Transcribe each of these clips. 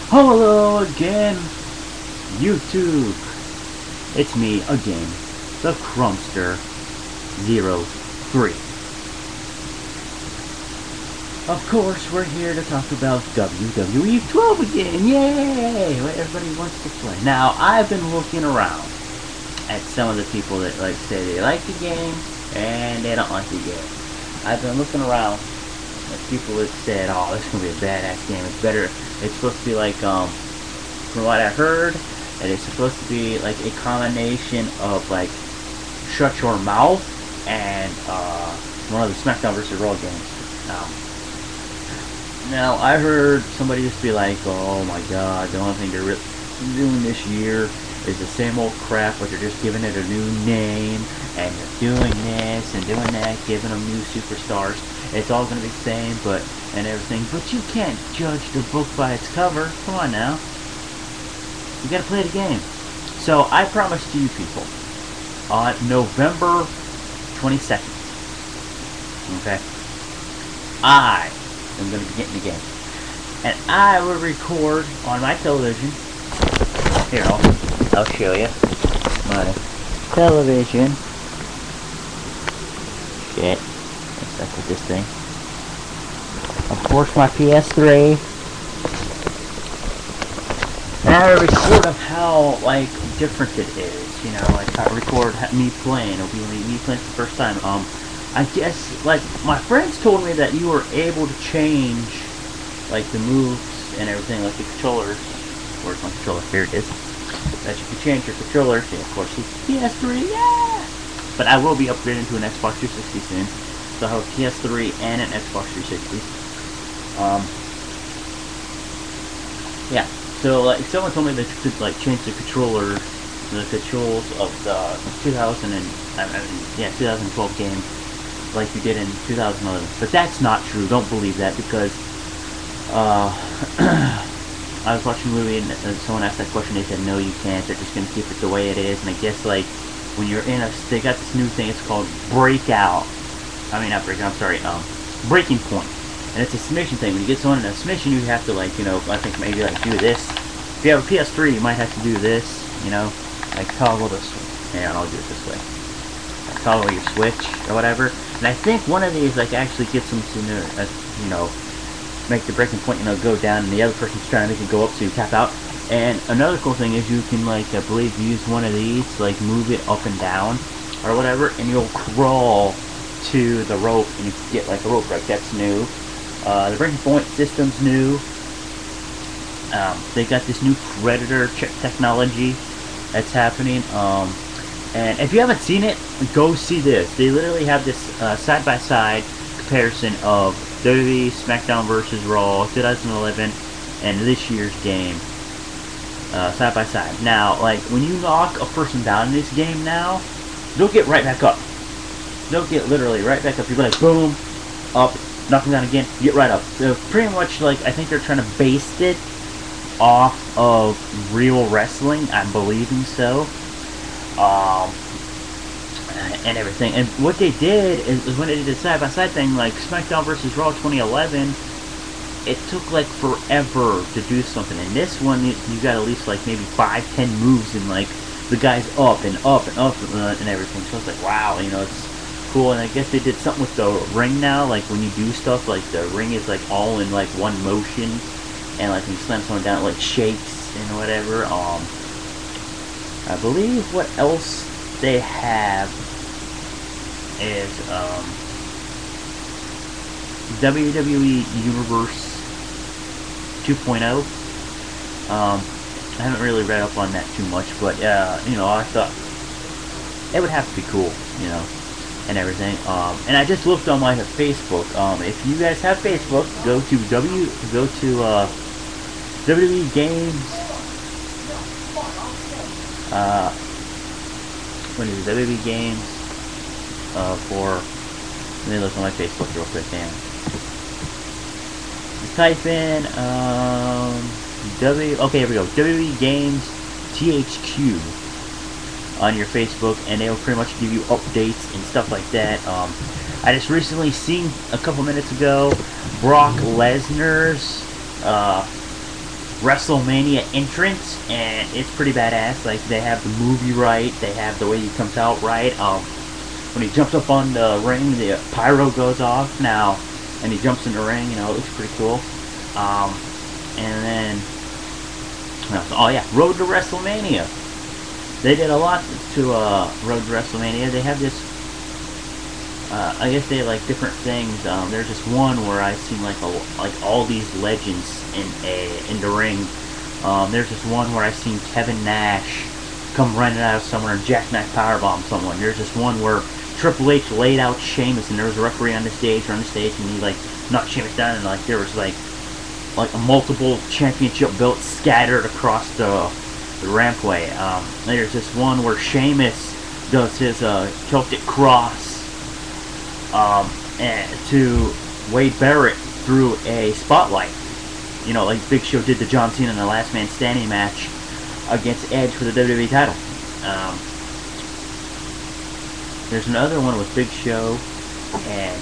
Hello again, YouTube. It's me again, the Crumpster03. Of course, we're here to talk about WWE 12 again. Yay! What everybody wants to play. Now, I've been looking around at some of the people that say they like the game and they don't like the game. I've been looking around at people that said, "Oh, this is gonna be a badass game. It's better. It's supposed to be like, from what I heard, and it's supposed to be like a combination of like Shut Your Mouth and one of the SmackDown vs. Raw games." Now I heard somebody just be like, "Oh my God, the only thing they're doing this year is the same old crap, but they're just giving it a new name, and they're doing this and doing that, giving them new superstars. It's all going to be the same, and everything. But you can't judge the book by its cover. Come on now. You got to play the game." So I promised you people on November 22nd. Okay, I am going to be getting the game, and I will record on my television. Here, I'll show you my television. Shit. Let's look at this thing. Of course, my PS3. And I record of how, like, different it is. You know, like, I record me playing. It'll be me playing for the first time. I guess, like, my friends told me that you were able to change, like, the moves and everything, like the controllers. Where's my controller? Here it is. That you can change your controller. Yeah, of course, it's PS3, yeah! But I will be upgrading to an Xbox 360 soon. So I have a PS3 and an Xbox 360. Yeah. So, like, someone told me that you could, like, change the controls of the 2012 game, like you did in 2011. But that's not true. Don't believe that, because I was watching a movie and someone asked that question. They said, "No, you can't. They're just gonna keep it the way it is." And I guess, like, when you're in they got this new thing. It's called Breakout. I mean, not Breakout. I'm sorry. Breaking Point. And it's a submission thing. When you get someone in a submission, you have to, like, you know, I think maybe, like, do this. If you have a PS3, you might have to do this, you know, like toggle the switch. Yeah, I'll do it this way. Like, toggle your switch or whatever. And I think one of these, like, actually gets them to, you know, make the breaking point, you know, go down, and the other person's trying to make it go up, so you tap out. And another cool thing is you can, like, I believe, use one of these to, like, move it up and down or whatever, and you'll crawl to the rope, and you get, like, a rope break. That's new. The breaking point system's new. They got this new Predator technology that's happening. And if you haven't seen it, go see this. They literally have this side-by-side comparison of WWE SmackDown vs. Raw 2011 and this year's game side-by-side. Now, like, when you knock a person down in this game now, they'll get right back up. They'll get literally right back up. You'll be like, boom, up, knock them down again, get right up. So pretty much, like, I think they're trying to base it off of real wrestling. I'm believing so. And everything. And what they did is when they did the side-by-side thing, like SmackDown vs. Raw 2011, it took, like, forever to do something. And this one, you got at least, like, maybe 5-10 moves, and, like, the guy's up and up and up and everything. So it's like, wow, you know, it's cool. And I guess they did something with the ring now. Like, when you do stuff, like, the ring is, like, all in, like, one motion. And, like, when you slam someone down, it, like, shakes and whatever. I believe what else they have is WWE Universe 2.0. I haven't really read up on that too much, but you know, I thought it would have to be cool, you know, and everything. And I just looked on my Facebook. If you guys have Facebook, go to WWE Games. What is it? WWE Games for. Let me look on my Facebook real quick, man. Just type in okay, here we go. WWE Games THQ on your Facebook, and they'll pretty much give you updates and stuff like that. I just recently seen a couple minutes ago Brock Lesnar's WrestleMania entrance, and it's pretty badass. Like, they have the movie right, they have the way he comes out right. When he jumps up on the ring, the pyro goes off now, and he jumps in the ring. You know, it looks pretty cool. And then, oh yeah, Road to WrestleMania. They did a lot to Road to WrestleMania. They have this. I guess they have like different things. There's this one where I seen like all these legends in the ring. There's this one where I seen Kevin Nash come running out of somewhere and jackknife powerbomb someone. There's this one where Triple H laid out Sheamus, and there was a referee on the stage, and he like knocked Sheamus down, and like there was like a multiple championship belts scattered across the rampway. There's this one where Sheamus does his Celtic Cross to Wade Barrett through a spotlight. You know, like Big Show did to John Cena in the Last Man Standing match against Edge for the WWE title. There's another one with Big Show and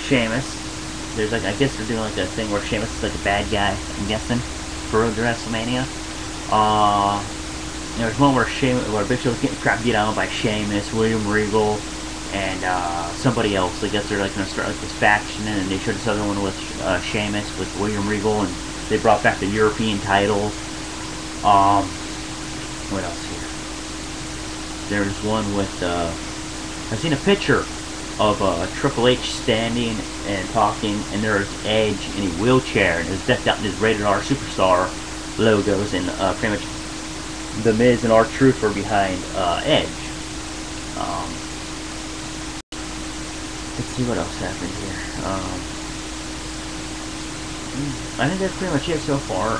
Sheamus. There's like, I guess they're doing like a thing where Sheamus is like a bad guy, I'm guessing, for Road to WrestleMania. There's one where Big Show's getting crap beat on by Sheamus, William Regal, and somebody else. I guess they're like gonna start like this faction, and they showed this other one with Sheamus with William Regal, and they brought back the European title. What else here? There's one with I've seen a picture of Triple H standing and talking, and there's Edge in a wheelchair, and it's decked out in his Rated R Superstar logos, and pretty much The Miz and R-Truth are behind Edge. Let's see what else happened here. I think that's pretty much it so far.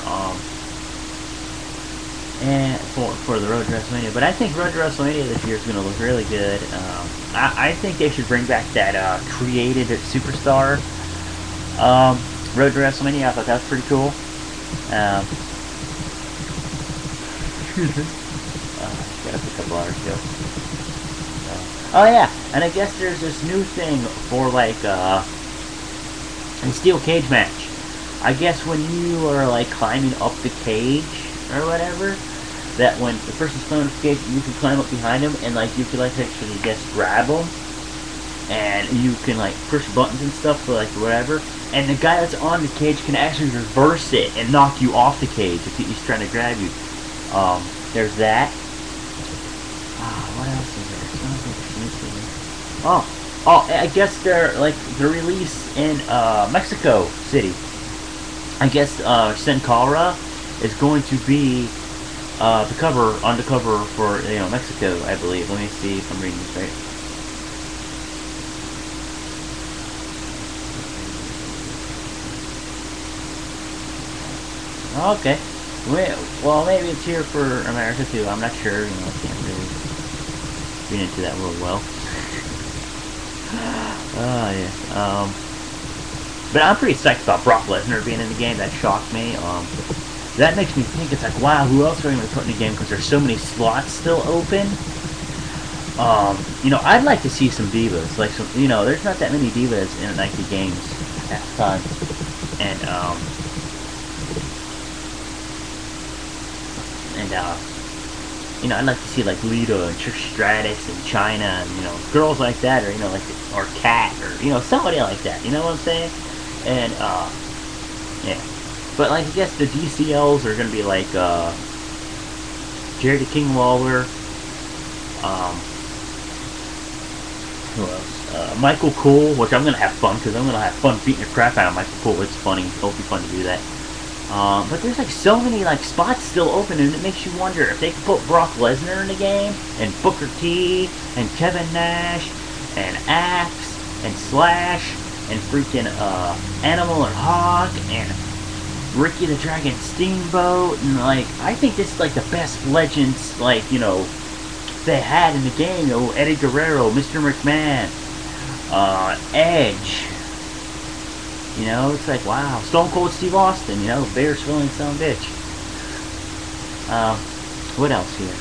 And for the Road to WrestleMania, but I think Road to WrestleMania this year is going to look really good. I think they should bring back that created Superstar Road to WrestleMania. I thought that was pretty cool. Gotta pick up water too. Oh yeah, and I guess there's this new thing for like a steel cage match. I guess when you are like climbing up the cage or whatever, that when the person's climbing up the cage, you can climb up behind them, and like you can like actually just grab them, and you can like push buttons and stuff for like whatever, and the guy that's on the cage can actually reverse it and knock you off the cage if he's trying to grab you. There's that. What else is there? Oh, I guess they're like the release in Mexico City. I guess Sin Cara is going to be on the cover for Mexico, I believe. Let me see if I'm reading this right. Okay. Well, maybe it's here for America too. I'm not sure. I can't really get into that real well. Yeah. But I'm pretty psyched about Brock Lesnar being in the game. That shocked me. That makes me think, it's like, wow, who else are we going to put in the game? Because there's so many slots still open. I'd like to see some divas. Like some, there's not that many divas in like the games at the time. And I'd like to see like Lita and Trish Stratus and Chyna and girls like that, or or Kat, or somebody like that. You know what I'm saying? And yeah. But like I guess the DCLs are gonna be like Jerry the King Lawler, who else? Michael Cole, which I'm gonna have fun because I'm gonna have fun beating the crap out of Michael Cole. It's funny. It'll be fun to do that. But there's like so many like spots still open, and it makes you wonder if they could put Brock Lesnar in the game, and Booker T, and Kevin Nash, and Axe, and Slash, and freaking Animal and Hawk, and Ricky the Dragon Steamboat, and like I think this is like the best legends they had in the game. Eddie Guerrero, Mr. McMahon, Edge. It's like, wow. Stone Cold Steve Austin, Bears filling some bitch. What else here?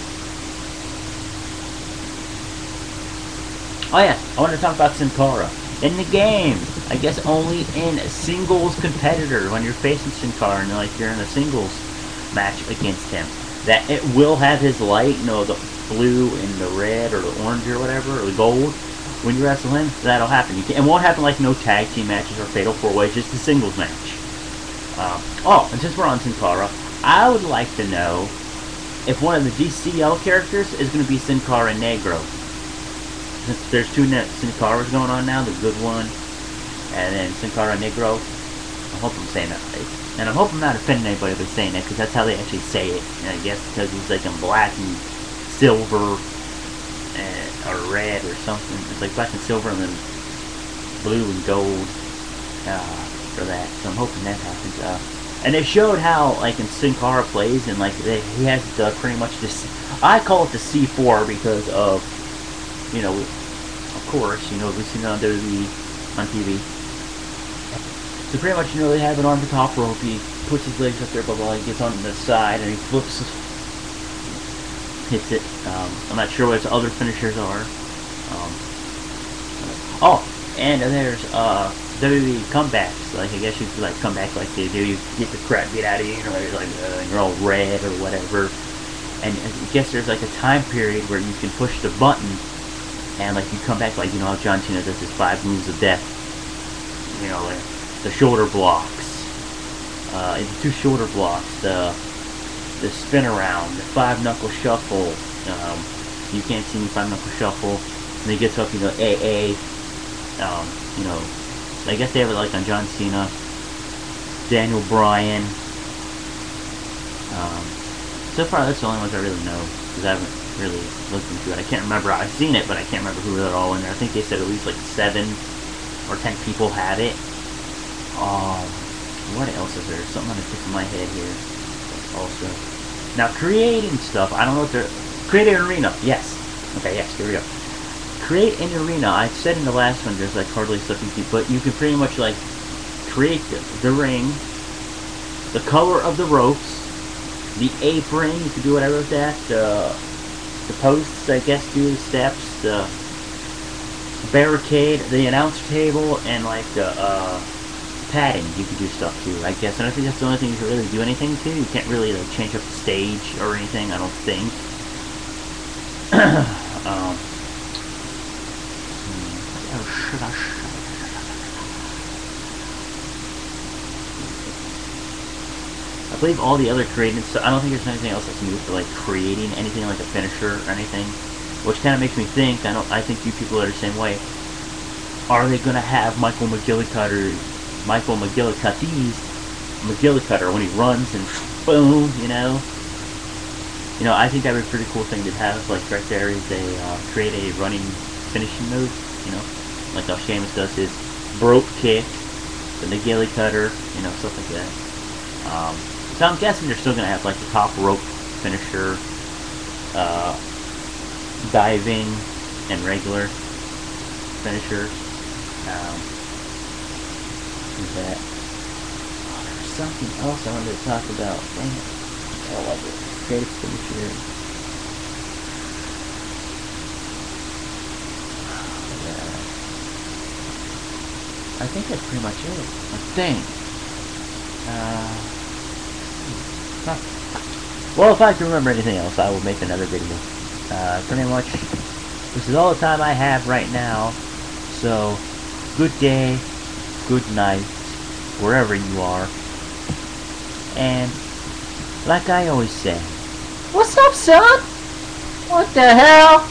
Oh yeah, I want to talk about Sin Cara. In the game, I guess only in singles competitor when you're facing Sin Cara and like you're in a singles match against him. That it will have his light, you know, the blue and the red or the orange or whatever, or the gold. When you wrestle him, that'll happen. It won't happen like no tag team matches or fatal 4-way, just a singles match. Oh, and since we're on Sin Cara, I would like to know if one of the DCL characters is going to be Sin Cara Negro. Since there's two Sin Caras going on now, the good one, and then Sin Cara Negro. I hope I'm saying that right. And I hope I'm not offending anybody by saying that, because that's how they actually say it. And I guess because he's like in black and silver, or red or something. It's like black and silver and then blue and gold for that. So I'm hoping that happens. And they showed how, like, in Sin Cara plays, and like he has pretty much this. I call it the C4 because of, you know, of course, you know, we've seen it on WWE on TV. So pretty much, you know, they have an arm to top rope. He puts his legs up there, blah blah. He gets on the side and he flips, hits it. I'm not sure what his other finishers are. Oh, and there's WWE comebacks. Like, I guess you could like come back like they do. You get the crap beat out of you, you know, like you're all red or whatever. And I guess there's like a time period where you can push the button and like you come back, like, you know how John Cena does his 5 moves of death. You know, like the shoulder blocks, the 2 shoulder blocks, the spin around, the 5-knuckle shuffle. You can't see me 5-knuckle shuffle. And he gets up, you know, AA. You know, I guess they have it like on John Cena, Daniel Bryan. So far, that's the only ones I really know, because I haven't really looked into it. I can't remember. I've seen it, but I can't remember who they're all in there. I think they said at least like 7 or 10 people had it. What else is there? Something on the tip of my head here. Also, now creating stuff. I don't know if they're creating an arena. Yes. Okay. Yes. Here we go. Create an arena. I said in the last one there's like hardly stuff you can, but you can pretty much like create the ring, the color of the ropes, the apron. You can do whatever with that. The posts, I guess, do the steps, the barricade, the announce table, and like the padding. You can do stuff too, I guess. And I think that's the only thing you can really do anything to. You can't really like change up the stage or anything, I don't think. I believe all the other creating stuff, I don't think there's anything else that's new for like creating anything like a finisher or anything, which kind of makes me think, I think you people are the same way. Are they going to have Michael McGillicuddy when he runs and boom, you know? You know, I think that would be a pretty cool thing to have, like right there is a, create a running finishing move, you know? Like how Sheamus does his broke kick, the McGillicuddy, you know, stuff like that. So I'm guessing they're still going to have like the top rope finisher, diving, and regular finishers. Who's that? Oh, there was something else I wanted to talk about. Dang it. I love it. Creative finisher. I think that's pretty much it. I think. Well, if I can remember anything else, I will make another video. Pretty much, this is all the time I have right now. So, good day, good night, wherever you are. And, like I always say, what's up, son? What the hell?